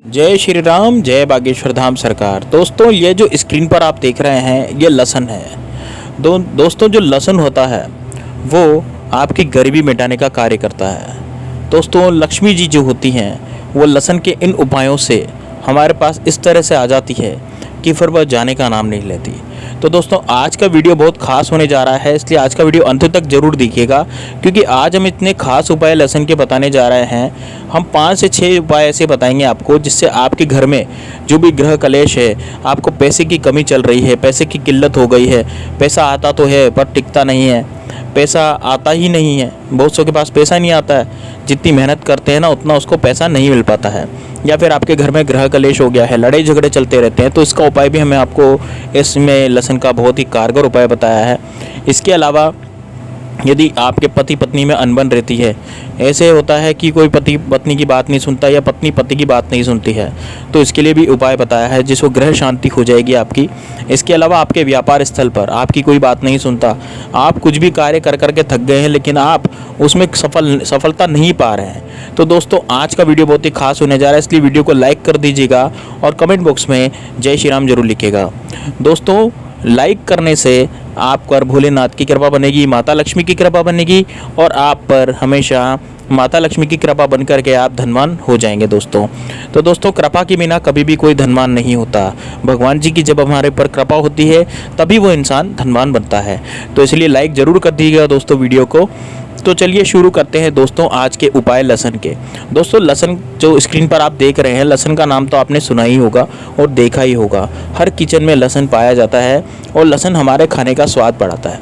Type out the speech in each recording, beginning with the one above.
जय श्री राम, जय बागेश्वर धाम सरकार। दोस्तों, ये जो स्क्रीन पर आप देख रहे हैं ये लहसुन है। दोस्तों, जो लहसुन होता है वो आपकी गरीबी मिटाने का कार्य करता है। दोस्तों, लक्ष्मी जी जो होती हैं वो लहसुन के इन उपायों से हमारे पास इस तरह से आ जाती है कि फिर वह जाने का नाम नहीं लेती। तो दोस्तों, आज का वीडियो बहुत खास होने जा रहा है, इसलिए आज का वीडियो अंत तक जरूर देखिएगा, क्योंकि आज हम इतने खास उपाय लहसुन के बताने जा रहे हैं। हम 5 से 6 उपाय ऐसे बताएंगे आपको जिससे आपके घर में जो भी ग्रह कलेश है, आपको पैसे की कमी चल रही है, पैसे की किल्लत हो गई है, पैसा आता तो है पर टिकता नहीं है, पैसा आता ही नहीं है, बहुत सौ के पास पैसा नहीं आता है, जितनी मेहनत करते हैं ना उतना उसको पैसा नहीं मिल पाता है, या फिर आपके घर में ग्रह कलेश हो गया है, लड़ाई झगड़े चलते रहते हैं, तो इसका उपाय भी हमें आपको इसमें लहसुन का बहुत ही कारगर उपाय बताया है। इसके अलावा यदि आपके पति पत्नी में अनबन रहती है, ऐसे होता है कि कोई पति पत्नी की बात नहीं सुनता या पत्नी पति की बात नहीं सुनती है, तो इसके लिए भी उपाय बताया है जिसको ग्रह शांति हो जाएगी आपकी। इसके अलावा आपके व्यापार स्थल पर आपकी कोई बात नहीं सुनता, आप कुछ भी कार्य कर करके थक गए हैं लेकिन आप उसमें सफलता नहीं पा रहे हैं, तो दोस्तों आज का वीडियो बहुत ही खास होने जा रहा है, इसलिए वीडियो को लाइक कर दीजिएगा और कमेंट बॉक्स में जय श्री राम जरूर लिखिएगा। दोस्तों, लाइक करने से आप पर भोलेनाथ की कृपा बनेगी, माता लक्ष्मी की कृपा बनेगी और आप पर हमेशा माता लक्ष्मी की कृपा बन करके आप धनवान हो जाएंगे दोस्तों। तो दोस्तों, कृपा के बिना कभी भी कोई धनवान नहीं होता। भगवान जी की जब हमारे पर कृपा होती है तभी वो इंसान धनवान बनता है, तो इसलिए लाइक ज़रूर कर दीजिएगा दोस्तों वीडियो को। तो चलिए शुरू करते हैं दोस्तों आज के उपाय लहसुन के। दोस्तों, लहसुन जो स्क्रीन पर आप देख रहे हैं, लहसुन का नाम तो आपने सुना ही होगा और देखा ही होगा। हर किचन में लहसुन पाया जाता है और लहसुन हमारे खाने का स्वाद बढ़ाता है।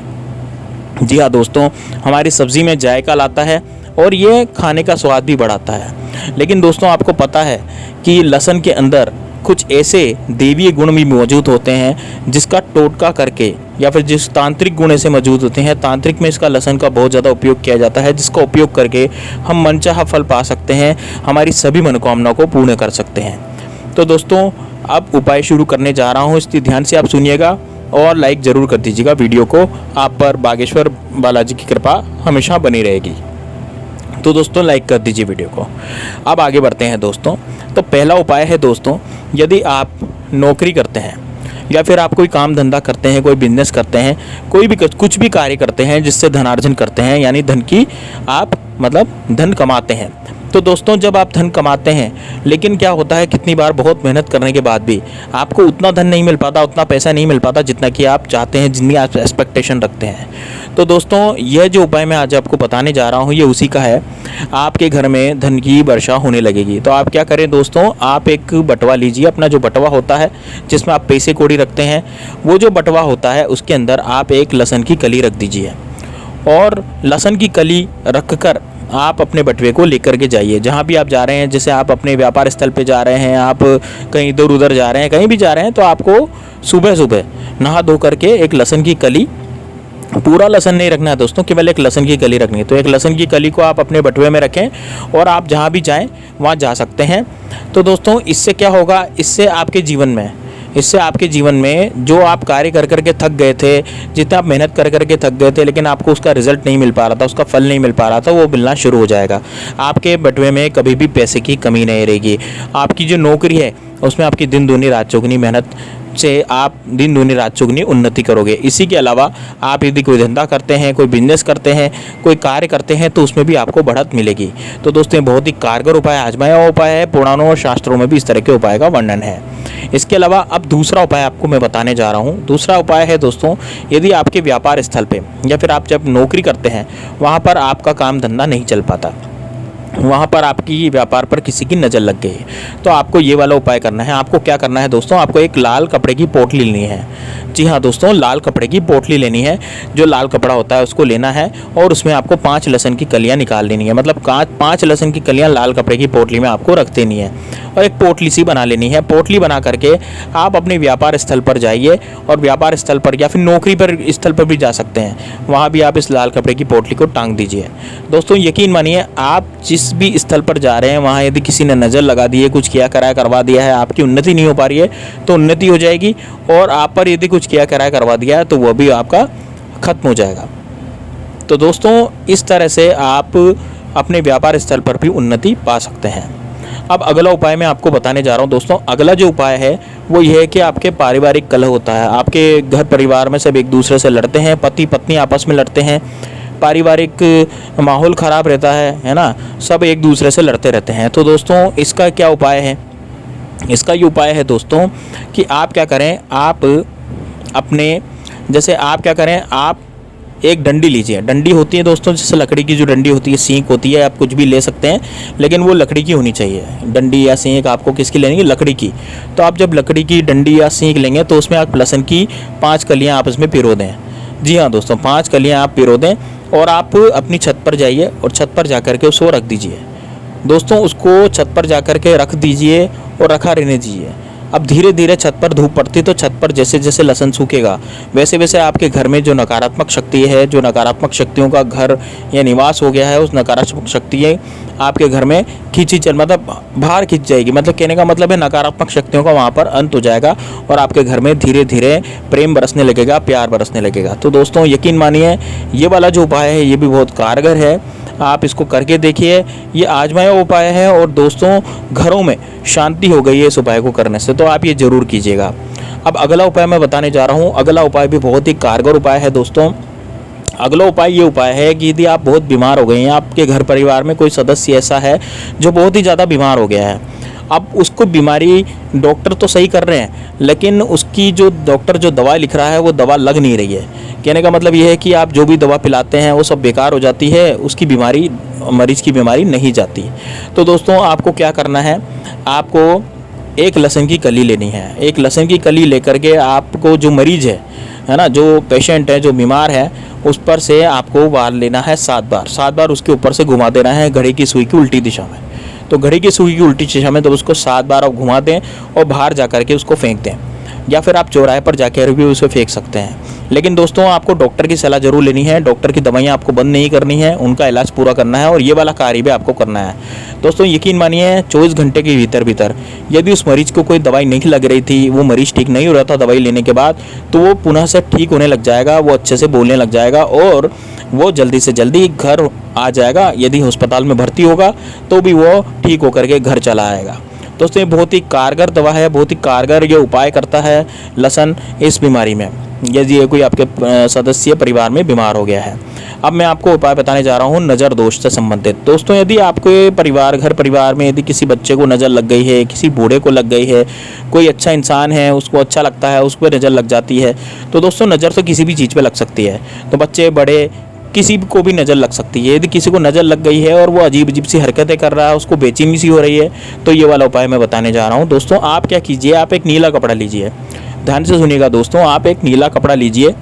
जी हाँ दोस्तों, हमारी सब्ज़ी में जायका लाता है और ये खाने का स्वाद भी बढ़ाता है। लेकिन दोस्तों, आपको पता है कि लहसुन के अंदर कुछ ऐसे देवीय गुण भी मौजूद होते हैं जिसका टोटका करके या फिर जिस तांत्रिक गुण से मौजूद होते हैं, तांत्रिक में इसका लहसुन का बहुत ज़्यादा उपयोग किया जाता है, जिसका उपयोग करके हम मनचाहा फल पा सकते हैं, हमारी सभी मनोकामनाओं को पूर्ण कर सकते हैं। तो दोस्तों, अब उपाय शुरू करने जा रहा हूँ, इसलिए ध्यान से आप सुनिएगा और लाइक ज़रूर कर दीजिएगा वीडियो को। आप पर बागेश्वर बालाजी की कृपा हमेशा बनी रहेगी। तो दोस्तों, लाइक कर दीजिए वीडियो को। अब आगे बढ़ते हैं दोस्तों। तो पहला उपाय है दोस्तों, यदि आप नौकरी करते हैं या फिर आप कोई काम धंधा करते हैं, कोई बिजनेस करते हैं, कोई भी कुछ भी कार्य करते हैं जिससे धनार्जन करते हैं, यानी धन की आप धन कमाते हैं, तो दोस्तों जब आप धन कमाते हैं लेकिन क्या होता है, कितनी बार बहुत मेहनत करने के बाद भी आपको उतना धन नहीं मिल पाता, उतना पैसा नहीं मिल पाता जितना कि आप चाहते हैं, जितनी आप एक्सपेक्टेशन रखते हैं। तो दोस्तों, यह जो उपाय मैं आज आपको बताने जा रहा हूँ ये उसी का है। आपके घर में धन की वर्षा होने लगेगी, तो आप क्या करें दोस्तों, आप एक बटवा लीजिए, अपना जो बटवा होता है जिसमें आप पैसे कौड़ी रखते हैं, वो जो बटवा होता है उसके अंदर आप एक लहसुन की कली रख दीजिए और लहसुन की कली रख कर आप अपने बटवे को लेकर के जाइए जहाँ भी आप जा रहे हैं। जैसे आप अपने व्यापार स्थल पे जा रहे हैं, आप कहीं इधर उधर जा रहे हैं, कहीं भी जा रहे हैं, तो आपको सुबह सुबह नहा धो करके एक लहसुन की कली, पूरा लहसुन नहीं रखना है दोस्तों, केवल एक लहसुन की कली रखनी है। तो एक लहसुन की कली को आप अपने बटवे में रखें और आप जहाँ भी जाएँ वहाँ जा सकते हैं। तो दोस्तों, इससे क्या होगा, इससे आपके जीवन में जो आप कार्य कर करके थक गए थे, जितना आप मेहनत कर करके थक गए थे लेकिन आपको उसका रिजल्ट नहीं मिल पा रहा था, उसका फल नहीं मिल पा रहा था, वो मिलना शुरू हो जाएगा। आपके बटवे में कभी भी पैसे की कमी नहीं रहेगी। आपकी जो नौकरी है उसमें आपकी दिन दूनी रात चौगुनी मेहनत से आप दिन दूनी रात चौगुनी उन्नति करोगे। इसी के अलावा आप यदि कोई धंधा करते हैं, कोई बिजनेस करते हैं, कोई कार्य करते हैं, तो उसमें भी आपको बढ़त मिलेगी। तो दोस्तों, बहुत ही कारगर उपाय, आजमाया हुआ उपाय है, पुराणों और शास्त्रों में भी इस तरह के उपाय का वर्णन है। इसके अलावा अब दूसरा उपाय आपको मैं बताने जा रहा हूँ। दूसरा उपाय है दोस्तों, यदि आपके व्यापार स्थल पे या फिर आप जब नौकरी करते हैं वहाँ पर आपका काम धंधा नहीं चल पाता, वहाँ पर आपकी व्यापार पर किसी की नज़र लग गई, तो आपको ये वाला उपाय करना है। आपको क्या करना है दोस्तों, आपको एक लाल कपड़े की पोटली लेनी है। जी हाँ दोस्तों, लाल कपड़े की पोटली लेनी है। जो लाल कपड़ा होता है उसको लेना है और उसमें आपको 5 लहसुन की कलियाँ निकाल लेनी है, मतलब 5 लहसुन की कलियाँ लाल कपड़े की पोटली में आपको रख देनी है और एक पोटली सी बना लेनी है। पोटली बना करके आप अपने व्यापार स्थल पर जाइए और व्यापार स्थल पर या फिर नौकरी पर स्थल पर भी जा सकते हैं, वहाँ भी आप इस लाल कपड़े की पोटली को टांग दीजिए। दोस्तों, यकीन मानिए, आप जिस भी स्थल पर जा रहे हैं वहाँ यदि किसी ने नज़र लगा दी है, कुछ किया कराया करवा दिया है, आपकी उन्नति नहीं हो पा रही है तो उन्नति हो जाएगी, और आप पर यदि कुछ किया कराया करवा दिया है तो वह भी आपका खत्म हो जाएगा। तो दोस्तों, इस तरह से आप अपने व्यापार स्थल पर भी उन्नति पा सकते हैं। अब अगला उपाय मैं आपको बताने जा रहा हूँ दोस्तों। अगला जो उपाय है वो ये है कि आपके पारिवारिक कलह होता है, आपके घर परिवार में सब एक दूसरे से लड़ते हैं, पति पत्नी आपस में लड़ते हैं, पारिवारिक माहौल ख़राब रहता है ना, सब एक दूसरे से लड़ते रहते हैं। तो दोस्तों इसका क्या उपाय है? इसका ये उपाय है दोस्तों कि आप क्या करें, आप अपने जैसे आप क्या करें, आप एक डंडी लीजिए। डंडी होती है दोस्तों जैसे लकड़ी की जो डंडी होती है, सींक होती है, आप कुछ भी ले सकते हैं, लेकिन वो लकड़ी की होनी चाहिए। डंडी या सींक आपको किसकी लेनी है? लकड़ी की। तो आप जब लकड़ी की डंडी या सींक लेंगे तो उसमें आप लहसुन की 5 कलियाँ आपस में पिरो दें। जी हाँ दोस्तों, 5 कलियाँ आप पिरो दें और आप अपनी छत पर जाइए और छत पर जा कर के उसको रख दीजिए। दोस्तों उसको छत पर जा कर के रख दीजिए और रखा रहने दीजिए। अब धीरे धीरे छत पर धूप पड़ती तो छत पर जैसे जैसे लहसुन सूखेगा वैसे वैसे आपके घर में जो नकारात्मक शक्ति है, जो नकारात्मक शक्तियों का घर या निवास हो गया है, उस नकारात्मक शक्ति आपके घर में खींची चल मतलब बाहर खींच जाएगी। मतलब कहने का मतलब है नकारात्मक शक्तियों का वहाँ पर अंत हो जाएगा और आपके घर में धीरे धीरे प्रेम बरसने लगेगा, प्यार बरसने लगेगा। तो दोस्तों यकीन मानिए ये वाला जो उपाय है ये भी बहुत कारगर है, आप इसको करके देखिए। ये आजमाया उपाय है और दोस्तों घरों में शांति हो गई है इस उपाय को करने से, तो आप ये ज़रूर कीजिएगा। अब अगला उपाय मैं बताने जा रहा हूँ। अगला उपाय भी बहुत ही कारगर उपाय है दोस्तों। अगला उपाय ये उपाय है कि यदि आप बहुत बीमार हो गए हैं, आपके घर परिवार में कोई सदस्य ऐसा है जो बहुत ही ज़्यादा बीमार हो गया है, अब उसको बीमारी डॉक्टर तो सही कर रहे हैं लेकिन उसकी जो डॉक्टर जो दवा लिख रहा है वो दवा लग नहीं रही है। कहने का मतलब ये है कि आप जो भी दवा पिलाते हैं वो सब बेकार हो जाती है, उसकी बीमारी, मरीज़ की बीमारी नहीं जाती। तो दोस्तों आपको क्या करना है, आपको एक लहसुन की कली लेनी है। एक लहसुन की कली लेकर के आपको जो मरीज़ है ना, जो पेशेंट है, जो बीमार है, उस पर से आपको वार लेना है 7 बार। 7 बार उसके ऊपर से घुमा देना है घड़ी की सुई की उल्टी दिशा में। तो घड़ी की सुई की उल्टी दिशा में तो उसको 7 बार आप घुमा दें और बाहर जा कर के उसको फेंक दें, या फिर आप चौराहे पर जाकर भी उसे फेंक सकते हैं। लेकिन दोस्तों आपको डॉक्टर की सलाह जरूर लेनी है, डॉक्टर की दवाइयाँ आपको बंद नहीं करनी है, उनका इलाज पूरा करना है और ये वाला कार्य भी आपको करना है। दोस्तों यकीन मानिए 24 घंटे के भीतर यदि उस मरीज़ को कोई दवाई नहीं लग रही थी, वो मरीज़ ठीक नहीं हो रहा था दवाई लेने के बाद, तो वो पुनः से ठीक होने लग जाएगा, वो अच्छे से बोलने लग जाएगा और वो जल्दी से जल्दी घर आ जाएगा। यदि अस्पताल में भर्ती होगा तो भी वो ठीक होकर के घर चला आएगा। दोस्तों ये बहुत ही कारगर दवा है, बहुत ही कारगर ये उपाय करता है लहसुन इस बीमारी में, यदि ये कोई आपके सदस्य परिवार में बीमार हो गया है। अब मैं आपको उपाय बताने जा रहा हूँ नज़र दोष से संबंधित। दोस्तों यदि आपके परिवार, घर परिवार में यदि किसी बच्चे को नज़र लग गई है, किसी बूढ़े को लग गई है, कोई अच्छा इंसान है उसको अच्छा लगता है, उस पर नज़र लग जाती है, तो दोस्तों नज़र तो किसी भी चीज़ पर लग सकती है। तो बच्चे बड़े किसी को भी नज़र लग सकती है। यदि किसी को नज़र लग गई है और वो अजीब अजीब सी हरकतें कर रहा है, उसको बेचैनी सी हो रही है, तो ये वाला उपाय मैं बताने जा रहा हूँ। दोस्तों आप क्या कीजिए, आप एक नीला कपड़ा लीजिए। ध्यान से सुनिएगा दोस्तों, आप एक नीला कपड़ा लीजिए।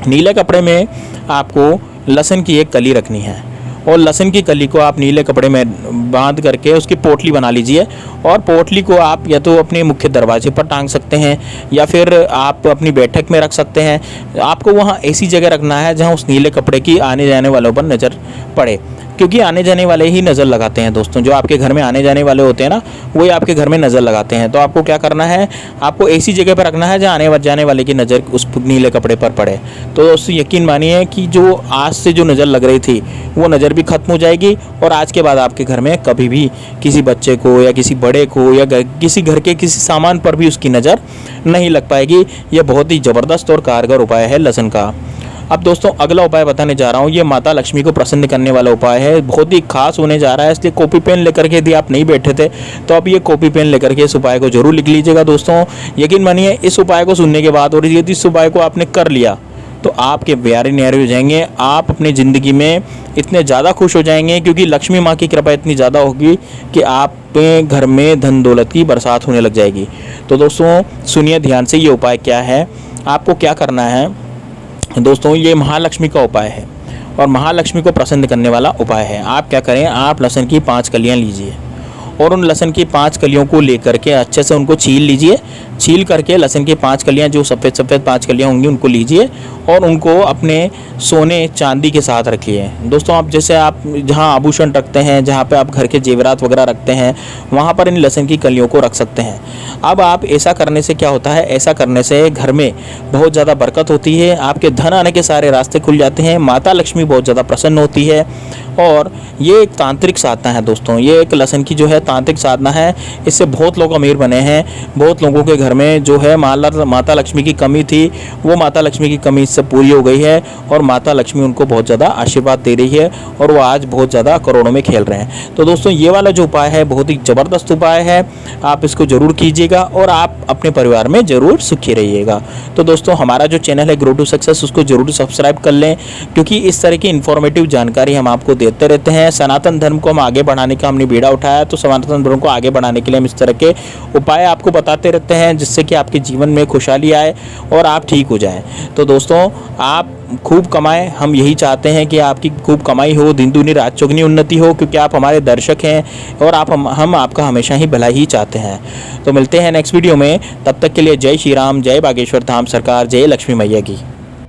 नीले कपड़े में आपको लहसुन की एक कली रखनी है और लहसुन की कली को आप नीले कपड़े में बांध करके उसकी पोटली बना लीजिए और पोटली को आप या तो अपने मुख्य दरवाजे पर टांग सकते हैं या फिर आप अपनी बैठक में रख सकते हैं। आपको वहाँ ऐसी जगह रखना है जहाँ उस नीले कपड़े की आने जाने वालों पर नज़र पड़े, क्योंकि आने जाने वाले ही नज़र लगाते हैं दोस्तों। जो आपके घर में आने जाने वाले होते हैं ना, वही आपके घर में नज़र लगाते हैं। तो आपको क्या करना है, आपको ऐसी जगह पर रखना है जहाँ आने जाने वाले की नज़र उस नीले कपड़े पर पड़े। तो दोस्तों यकीन मानिए कि जो आज से जो नज़र लग रही थी वो नज़र भी ख़त्म हो जाएगी और आज के बाद आपके घर में कभी भी किसी बच्चे को या किसी बड़े को या किसी घर के किसी सामान पर भी उसकी नज़र नहीं लग पाएगी। यह बहुत ही ज़बरदस्त और कारगर उपाय है लहसुन का। अब दोस्तों अगला उपाय बताने जा रहा हूँ, ये माता लक्ष्मी को प्रसन्न करने वाला उपाय है, बहुत ही खास होने जा रहा है। इसलिए कॉपी पेन लेकर के यदि आप नहीं बैठे थे तो अब ये कॉपी पेन लेकर के इस उपाय को जरूर लिख लीजिएगा दोस्तों। यकीन मानिए इस उपाय को सुनने के बाद और यदि इस उपाय को आपने कर लिया तो आपके प्यारे न्यारे हो जाएंगे। आप अपनी ज़िंदगी में इतने ज़्यादा खुश हो जाएंगे क्योंकि लक्ष्मी माँ की कृपा इतनी ज़्यादा होगी कि आपके घर में धन दौलत की बरसात होने लग जाएगी। तो दोस्तों सुनिए ध्यान से, ये उपाय क्या है, आपको क्या करना है दोस्तों। ये महालक्ष्मी का उपाय है और महालक्ष्मी को प्रसन्न करने वाला उपाय है। आप क्या करें, आप लहसुन की 5 कलियाँ लीजिए और उन लहसुन की 5 कलियों को लेकर के अच्छे से उनको छील लीजिए। छील करके लहसुन की 5 कलियां, जो सफ़ेद सफ़ेद 5 कलियां होंगी उनको लीजिए और उनको अपने सोने चांदी के साथ रखिए। दोस्तों आप जैसे आप जहां आभूषण रखते हैं, जहां पे आप घर के जेवरात वगैरह रखते हैं, वहां पर इन लहसुन की कलियों को रख सकते हैं। अब आप ऐसा करने से क्या होता है, ऐसा करने से घर में बहुत ज़्यादा बरकत होती है, आपके धन आने के सारे रास्ते खुल जाते हैं, माता लक्ष्मी बहुत ज़्यादा प्रसन्न होती है। और ये एक तांत्रिक साधना है दोस्तों, ये एक लहसुन की जो है तांत्रिक साधना है। इससे बहुत लोग अमीर बने हैं। बहुत लोगों के घर में जो है माता लक्ष्मी की कमी थी, वो माता लक्ष्मी की कमी इससे पूरी हो गई है और माता लक्ष्मी उनको बहुत ज़्यादा आशीर्वाद दे रही है और वो आज बहुत ज़्यादा करोड़ों में खेल रहे हैं। तो दोस्तों ये वाला जो उपाय है बहुत ही ज़बरदस्त उपाय है, आप इसको ज़रूर कीजिएगा और आप अपने परिवार में ज़रूर सुखी रहिएगा। तो दोस्तों हमारा जो चैनल है ग्रो टू सक्सेस, उसको ज़रूर सब्सक्राइब कर लें, क्योंकि इस तरह की इन्फॉर्मेटिव जानकारी हम आपको देते रहते हैं। सनातन धर्म को हम आगे बढ़ाने का हमने बीड़ा उठाया, तो सनातन धर्म को आगे बढ़ाने के लिए हम इस तरह के उपाय आपको बताते रहते हैं, जिससे कि आपके जीवन में खुशहाली आए और आप ठीक हो जाएं। तो दोस्तों आप खूब कमाएं, हम यही चाहते हैं कि आपकी खूब कमाई हो, दिन दूनी रात चौगुनी उन्नति हो, क्योंकि आप हमारे दर्शक हैं और हम आपका हमेशा ही भला ही चाहते हैं। तो मिलते हैं नेक्स्ट वीडियो में, तब तक के लिए जय श्री राम, जय बागेश्वर धाम सरकार, जय लक्ष्मी मैया की।